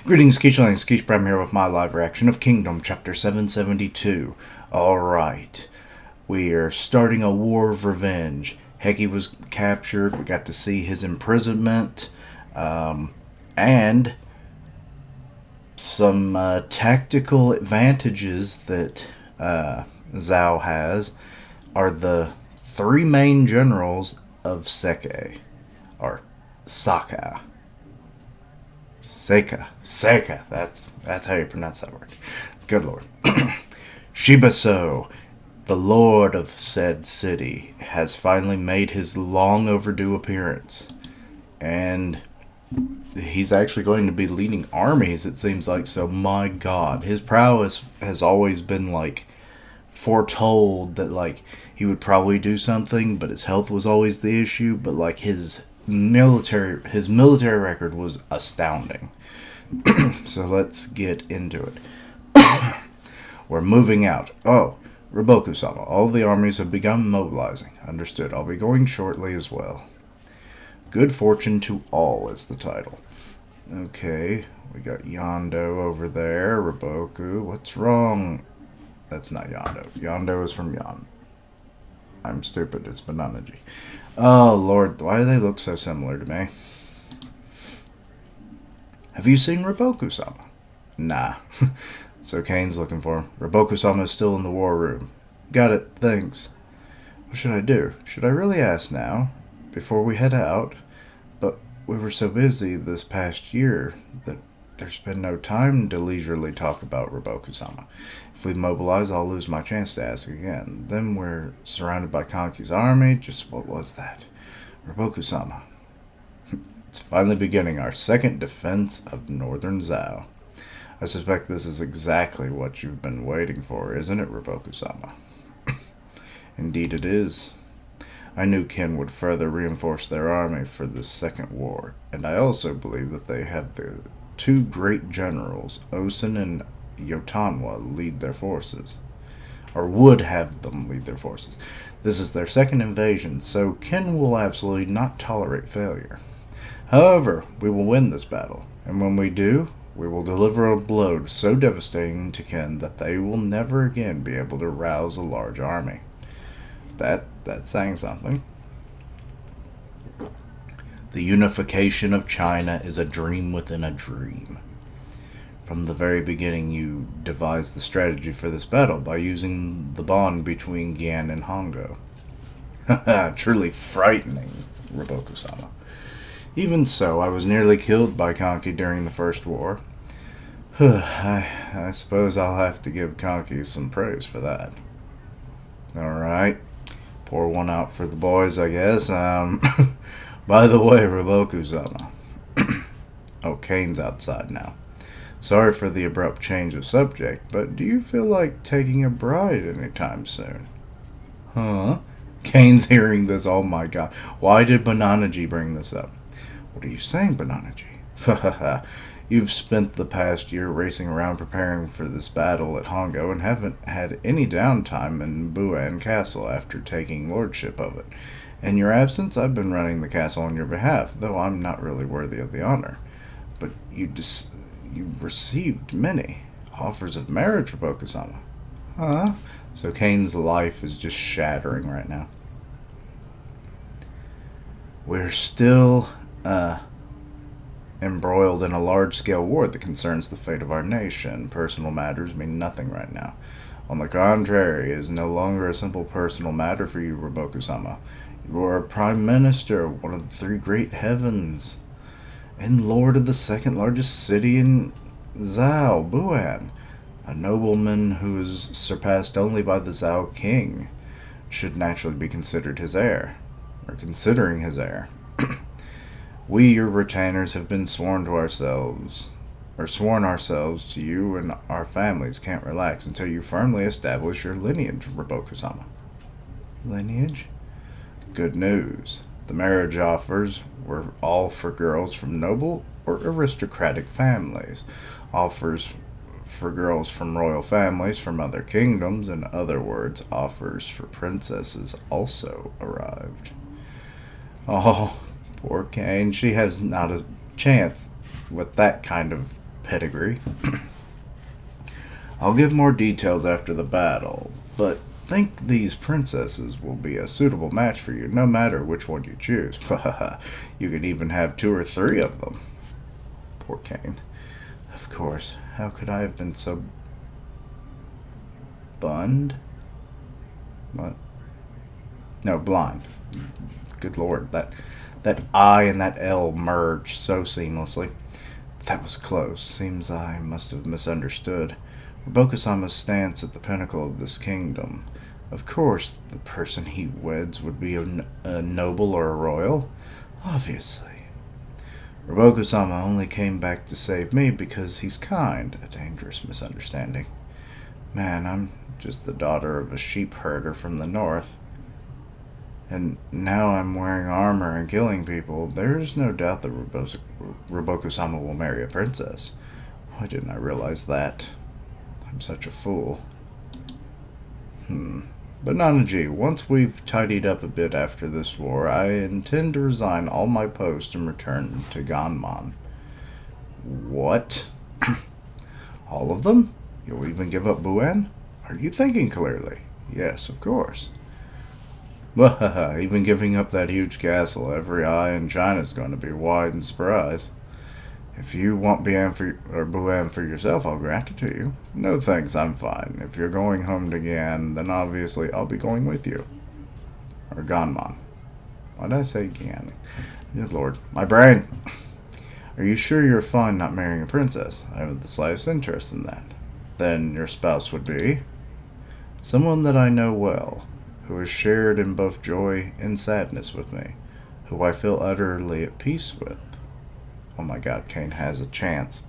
Greetings, Skeechling. Skeech Prime here with my live reaction of Kingdom Chapter 772. Alright, we are starting a war of revenge. Heki was captured, we got to see his imprisonment, and some tactical advantages that Zhao has are the three main generals of Seke, or Saka. Seka. That's how you pronounce that word. Good lord. Shibaso, the lord of said city, has finally made his long overdue appearance. And he's actually going to be leading armies, it seems like. So my god, his prowess has always been like foretold that like he would probably do something, but his health was always the issue. But like his military record was astounding. So let's get into it. We're moving out. Oh, Riboku-sama, all the armies have begun mobilizing. Understood. I'll be going shortly as well. Good fortune to all is the title. Okay, we got Yondu over there. Riboku, what's wrong? That's not Yondu. Yondu is from Yon. I'm stupid. It's Bananaji. Oh, Lord. Why do they look so similar to me? Have you seen Riboku-sama? Nah. So Kane's looking for him. Riboku-sama is still in the war room. Got it. Thanks. What should I do? Should I really ask now? Before we head out? But we were so busy this past year that there's been no time to leisurely talk about Riboku-sama. If we mobilize, I'll lose my chance to ask again. Then we're surrounded by Kanki's army. Just what was that? Riboku-sama. It's finally beginning our second defense of Northern Zhao. I suspect this is exactly what you've been waiting for, isn't it, Riboku-sama? Indeed it is. I knew Ken would further reinforce their army for this second war, and I also believe that they have the two great generals, Osen and Yotanwa, lead their forces, or would have them lead their forces. This is their second invasion, so Ken will absolutely not tolerate failure. However, we will win this battle, and when we do, we will deliver a blow so devastating to Ken that they will never again be able to rouse a large army. That's saying something. The unification of China is a dream within a dream. From the very beginning, you devised the strategy for this battle by using the bond between Gian and Hongo. Truly frightening, Riboku-sama. Even so, I was nearly killed by Kanki during the first war. I suppose I'll have to give Kanki some praise for that. Alright. Pour one out for the boys, I guess. By the way, Riboku-sama. Oh, Kane's outside now. Sorry for the abrupt change of subject, but do you feel like taking a bride anytime soon? Huh? Kane's hearing this. Oh my god. Why did Bananaji bring this up? What are you saying, Bananaji? You've spent the past year racing around preparing for this battle at Hongo and haven't had any downtime in Buan Castle after taking lordship of it. In your absence, I've been running the castle on your behalf, though I'm not really worthy of the honor. But you received many offers of marriage, Riboku-sama. Huh? So Kane's life is just shattering right now. We're still, embroiled in a large-scale war that concerns the fate of our nation. Personal matters mean nothing right now. On the contrary, it is no longer a simple personal matter for you, Riboku-sama. You are a prime minister of one of the three great heavens, and lord of the second largest city in Zhao, Buan. A nobleman who is surpassed only by the Zhao king should naturally be considered his heir, or considering his heir. We, your retainers, have been sworn ourselves to you, and our families can't relax until you firmly establish your lineage, Riboku-sama. Lineage? Good news. The marriage offers were all for girls from noble or aristocratic families. Offers for girls from royal families from other kingdoms, in other words, offers for princesses also arrived. Oh, poor Kane. She has not a chance with that kind of pedigree. I'll give more details after the battle, but think these princesses will be a suitable match for you, no matter which one you choose. You can even have 2 or 3 of them. Poor Cain. Of course, how could I have been so bunned? What? No, blind. Good lord, that I and that L merged so seamlessly. That was close. Seems I must have misunderstood. Robokusama's stance at the pinnacle of this kingdom. Of course, the person he weds would be a noble or a royal. Obviously. Robokusama only came back to save me because he's kind. A dangerous misunderstanding. Man, I'm just the daughter of a sheep herder from the north. And now I'm wearing armor and killing people. There's no doubt that Robokusama will marry a princess. Why didn't I realize that? I'm such a fool. But Nanaji, once we've tidied up a bit after this war, I intend to resign all my posts and return to Ganmon. What? All of them? You'll even give up Buen? Are you thinking clearly? Yes, of course. Even giving up that huge castle, every eye in China's going to be wide in surprise. If you want Buen for yourself, I'll grant it to you. No thanks, I'm fine. If you're going home to Gan, then obviously I'll be going with you. Or Ganmon. Why did I say Gan? Good lord. My brain! Are you sure you're fine not marrying a princess? I haven't the slightest interest in that. Then your spouse would be? Someone that I know well, who has shared in both joy and sadness with me, who I feel utterly at peace with. Oh my god, Cain has a chance.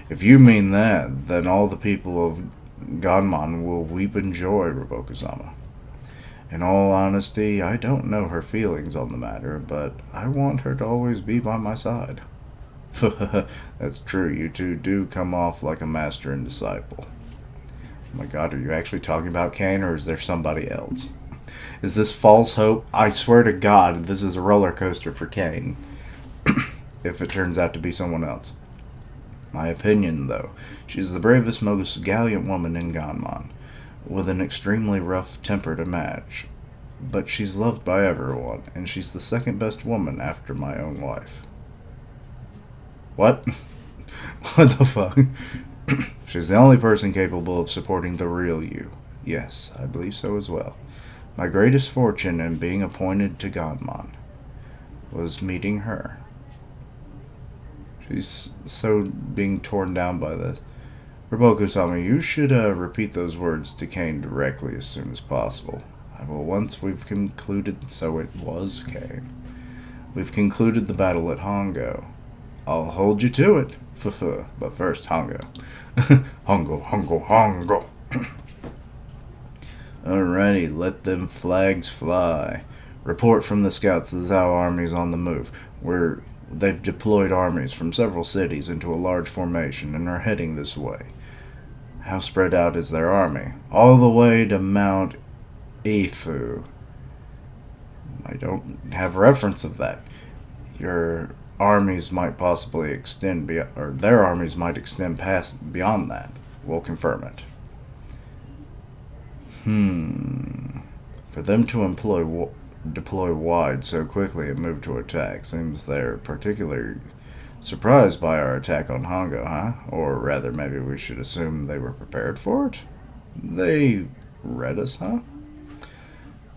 If you mean that, then all the people of Ganmon will weep in joy, Robokusama. In all honesty, I don't know her feelings on the matter, but I want her to always be by my side. That's true, you two do come off like a master and disciple. Oh my god, are you actually talking about Cain, or is there somebody else? Is this false hope? I swear to God, this is a roller coaster for Cain. If it turns out to be someone else. My opinion, though, she's the bravest, most gallant woman in Ganmon, with an extremely rough temper to match. But she's loved by everyone, and she's the second best woman after my own wife. What? What the fuck? She's the only person capable of supporting the real you. Yes, I believe so as well. My greatest fortune in being appointed to Ganmon was meeting her. She's so being torn down by this. Robokusama, you should repeat those words to Cain directly as soon as possible. I will once we've concluded, so it was Cain. We've concluded the battle at Hongo. I'll hold you to it. But first, Hongo. Hongo. Alrighty, let them flags fly. Report from the scouts the Zhao army's on the move. They've deployed armies from several cities into a large formation and are heading this way. How spread out is their army? All the way to Mount Ifu. I don't have reference of that. Your armies might possibly extend or their armies might extend past beyond that. We'll confirm it. For them to deploy wide so quickly and move to attack seems they're particularly surprised by our attack on Hongo, huh? Or rather, maybe we should assume they were prepared for it? They read us, huh?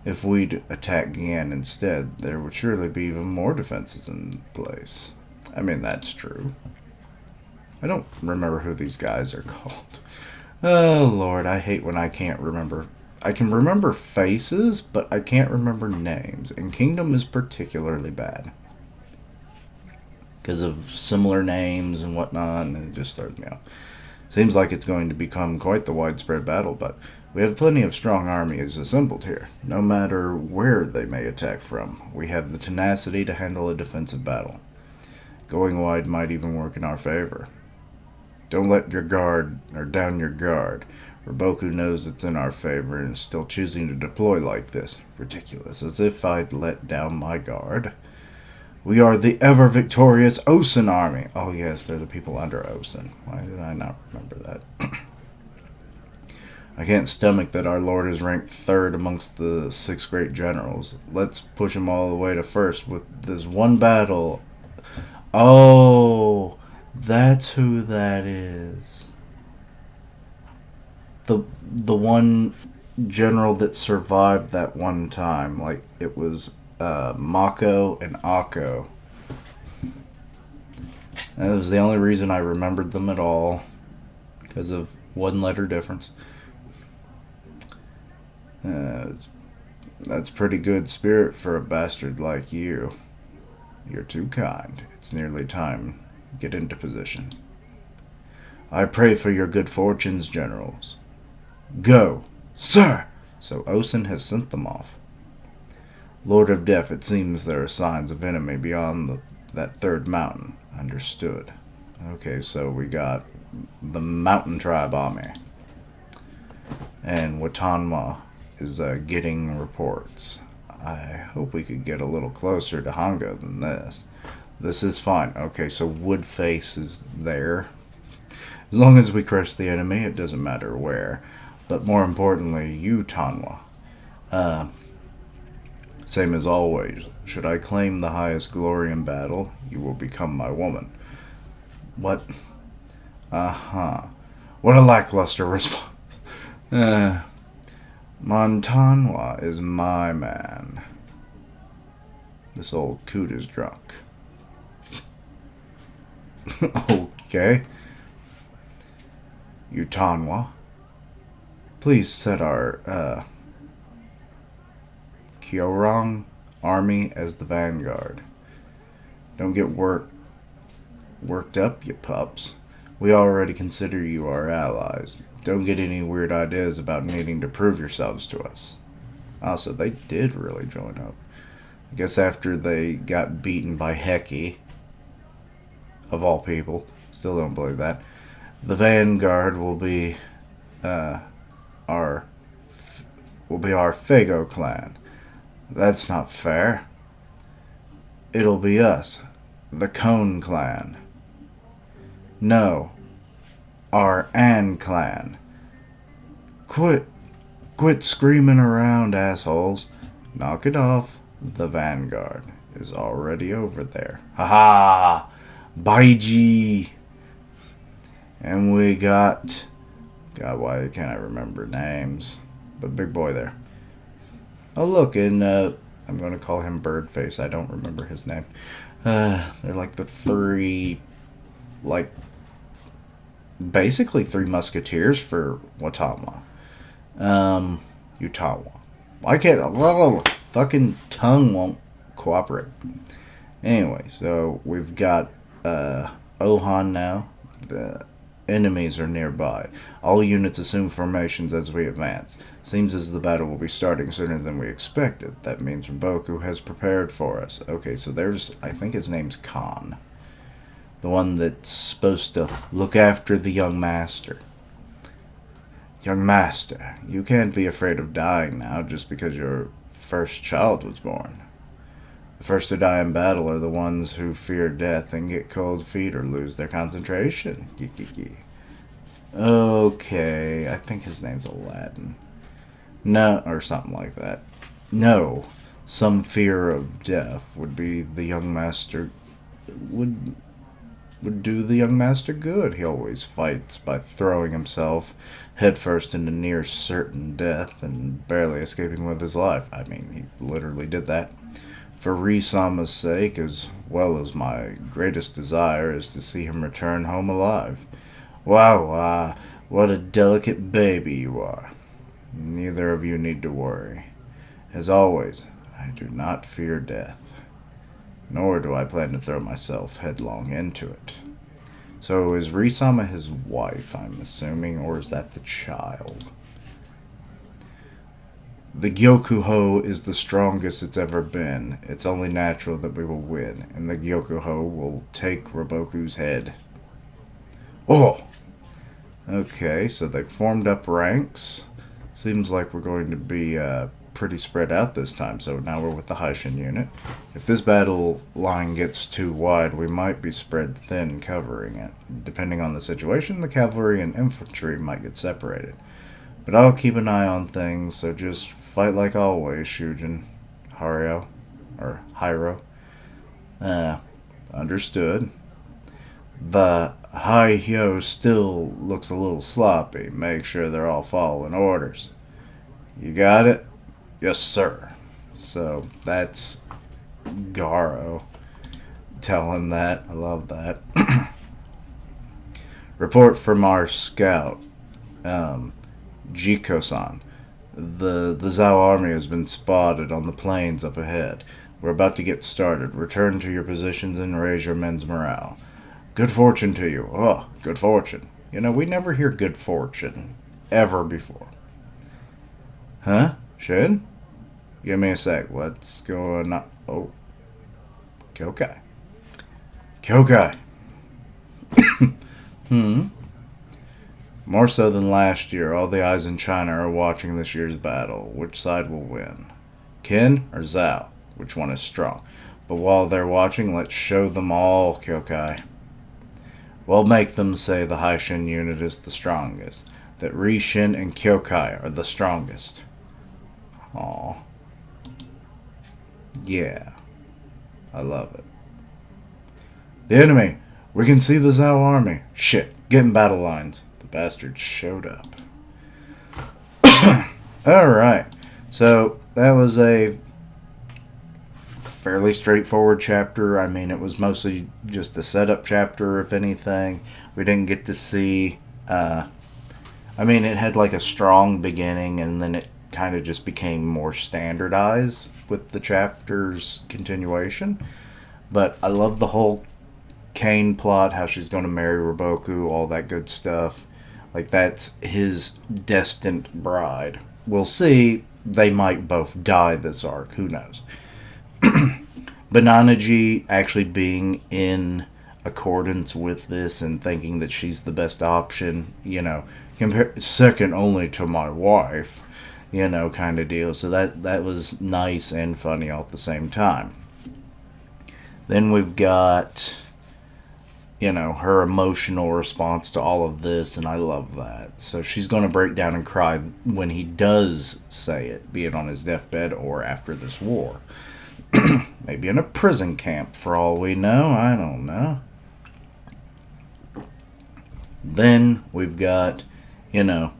If we'd attack Gian instead, there would surely be even more defenses in place. I mean, that's true. I don't remember who these guys are called. Oh, Lord, I hate when I can't remember. I can remember faces, but I can't remember names. And Kingdom is particularly bad. Because of similar names and whatnot, and it just throws me off. Seems like it's going to become quite the widespread battle, but we have plenty of strong armies assembled here. No matter where they may attack from, we have the tenacity to handle a defensive battle. Going wide might even work in our favor. Don't let your guard, or down your guard. Roboku knows it's in our favor and is still choosing to deploy like this. Ridiculous, as if I'd let down my guard. We are the ever-victorious Osen army. Oh, yes, they're the people under Osen. Why did I not remember that? I can't stomach that our lord is ranked third amongst the 6 great generals. Let's push him all the way to first with this one battle. Oh, that's who that is. The one general that survived that one time. Like, it was Mako and Akko. That was the only reason I remembered them at all. Because of one letter difference. That's pretty good spirit for a bastard like you. You're too kind. It's nearly time. Get into position. I pray for your good fortunes, generals. Go, sir! So Osen has sent them off. Lord of Death, it seems there are signs of enemy beyond that third mountain. Understood. Okay, so we got the mountain tribe army. And Watanma is getting reports. I hope we could get a little closer to Hongo than this. This is fine. Okay, so Woodface is there. As long as we crush the enemy, it doesn't matter where. But more importantly, you, Tanwa. Same as always. Should I claim the highest glory in battle, you will become my woman. What? What a lackluster response. Montanwa is my man. This old coot is drunk. Okay. Utanwa, please set our Kyorong army as the vanguard. Don't get worked up, you pups. We already consider you our allies. Don't get any weird ideas about needing to prove yourselves to us. Also, they did really join up. I guess after they got beaten by Heki, of all people, still don't believe that. The vanguard will be our Fago clan. That's not fair. It'll be us, the Cone clan. No, our An clan. Quit screaming around, assholes. Knock it off. The vanguard is already over there. Ha-ha! Baiji! And we got... God, why can't I remember names? But big boy there. Oh, look, and I'm going to call him Birdface. I don't remember his name. They're like the 3... Like... Basically 3 musketeers for Watama. Utawa. I can't... Fucking tongue won't cooperate. Anyway, so we've got Ohan now. The enemies are nearby. All units assume formations as we advance. Seems as the battle will be starting sooner than we expected. That means Renboku has prepared for us. Okay, so there's... I think his name's Khan. The one that's supposed to look after the young master. Young master, you can't be afraid of dying now just because your first child was born. The first to die in battle are the ones who fear death and get cold feet or lose their concentration. Okay, I think his name's Aladdin. No, or something like that. No, some fear of death would be the young master... would do the young master good. He always fights by throwing himself headfirst into near certain death and barely escaping with his life. I mean, he literally did that. For Risama's sake, as well as my greatest desire is to see him return home alive. Wow, what a delicate baby you are. Neither of you need to worry. As always, I do not fear death. Nor do I plan to throw myself headlong into it. So is Risama his wife, I'm assuming, or is that the child? The Gyokuho is the strongest it's ever been. It's only natural that we will win, and the Gyokuho will take Renboku's head. Oh! Okay, so they formed up ranks. Seems like we're going to be pretty spread out this time, so now we're with the Haishin unit. If this battle line gets too wide, we might be spread thin covering it. Depending on the situation, the cavalry and infantry might get separated. But I'll keep an eye on things, so just fight like always, Shujin. Hario. Or Hyro. Understood. The Hai-Hyo still looks a little sloppy. Make sure they're all following orders. You got it? Yes, sir. So, that's Garo telling that. I love that. Report from our scout, Jiko-san. The Zhao army has been spotted on the plains up ahead. We're about to get started. Return to your positions and raise your men's morale. Good fortune to you. Oh, good fortune. You know, we never hear good fortune. Ever before. Huh? Shin? Give me a sec. What's going on? Oh. Kyokai. Kyokai. More so than last year, all the eyes in China are watching this year's battle. Which side will win? Qin or Zhao? Which one is strong? But while they're watching, let's show them all, Kyokai. We'll make them say the Haishin unit is the strongest. That Rishin and Kyokai are the strongest. Aw. Yeah. I love it. The enemy! We can see the Zhao army. Shit. Get in battle lines. The bastards showed up. Alright. So, that was a fairly straightforward chapter. I mean, it was mostly just a setup chapter, if anything. We didn't get to see... I mean, it had like a strong beginning, and then it kind of just became more standardized with the chapter's continuation. But I love the whole Kane plot, how she's going to marry Roboku, all that good stuff. Like, that's his destined bride. We'll see. They might both die this arc. Who knows? Bananaji actually being in accordance with this and thinking that she's the best option, you know, second only to my wife, you know, kind of deal. So that was nice and funny all at the same time. Then we've got, you know, her emotional response to all of this, and I love that. So she's going to break down and cry when he does say it, be it on his deathbed or after this war. Maybe in a prison camp, for all we know. I don't know. Then we've got, you know,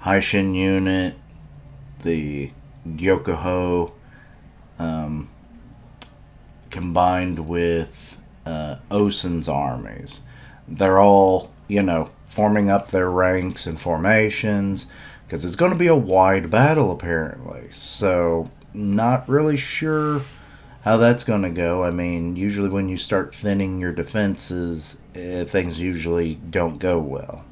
Haishin unit, the Gyokuho, combined with Osen's armies. They're all, you know, forming up their ranks and formations, because it's going to be a wide battle, apparently. So, not really sure how that's going to go. I mean, usually when you start thinning your defenses, things usually don't go well.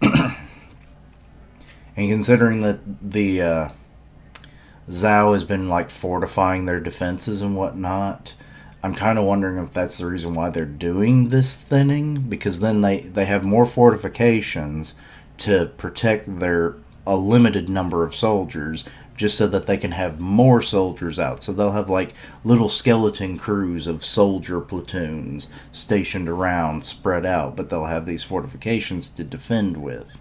And considering that the Zhao has been like fortifying their defenses and whatnot, I'm kind of wondering if that's the reason why they're doing this thinning, because then they have more fortifications to protect a limited number of soldiers, just so that they can have more soldiers out. So they'll have like little skeleton crews of soldier platoons stationed around, spread out, but they'll have these fortifications to defend with.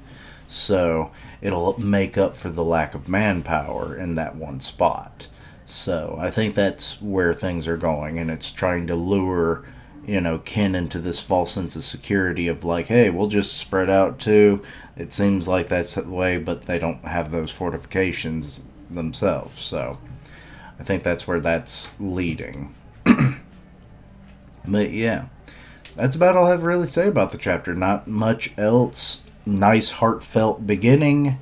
So it'll make up for the lack of manpower in that one spot. So I think that's where things are going, and it's trying to lure, you know, Ken into this false sense of security of like, hey, we'll just spread out too. It seems like that's the way, but they don't have those fortifications themselves. So I think that's where that's leading. But yeah, that's about all I have to really say about the chapter. Not much else. Nice heartfelt beginning,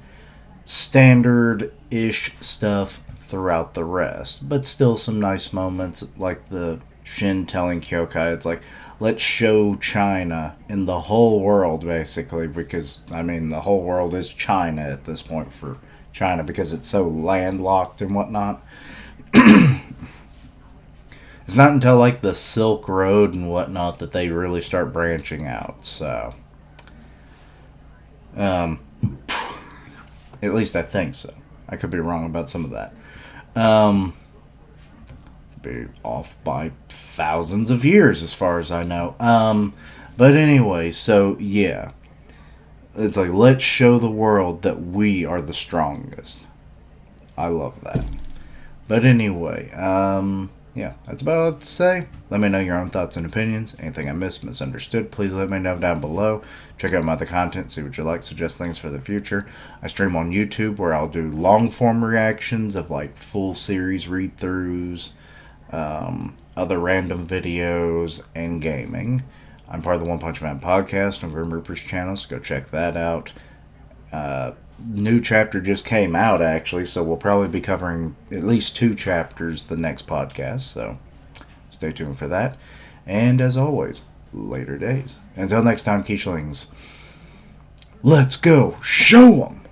standard-ish stuff throughout the rest, but still some nice moments like the Shin telling Kyokai, it's like, let's show China in the whole world, basically, because I mean the whole world is China at this point for China, because it's so landlocked and whatnot. It's not until like the Silk Road and whatnot that they really start branching out. So, at least I think so. I could be wrong about some of that. Um, be off by thousands of years as far as I know. But anyway, so yeah. It's like, let's show the world that we are the strongest. I love that. But anyway, yeah, that's about all I have to say. Let me know your own thoughts and opinions. Anything I missed, misunderstood, please let me know down below. Check out my other content, see what you like, suggest things for the future. I stream on YouTube where I'll do long form reactions of like full series read throughs, other random videos, and gaming. I'm part of the One Punch Man podcast on Grim Reaper's channel, so go check that out. New chapter just came out, actually, so we'll probably be covering at least 2 chapters the next podcast, so stay tuned for that. And as always, later days. Until next time, Keechlings, let's go show 'em!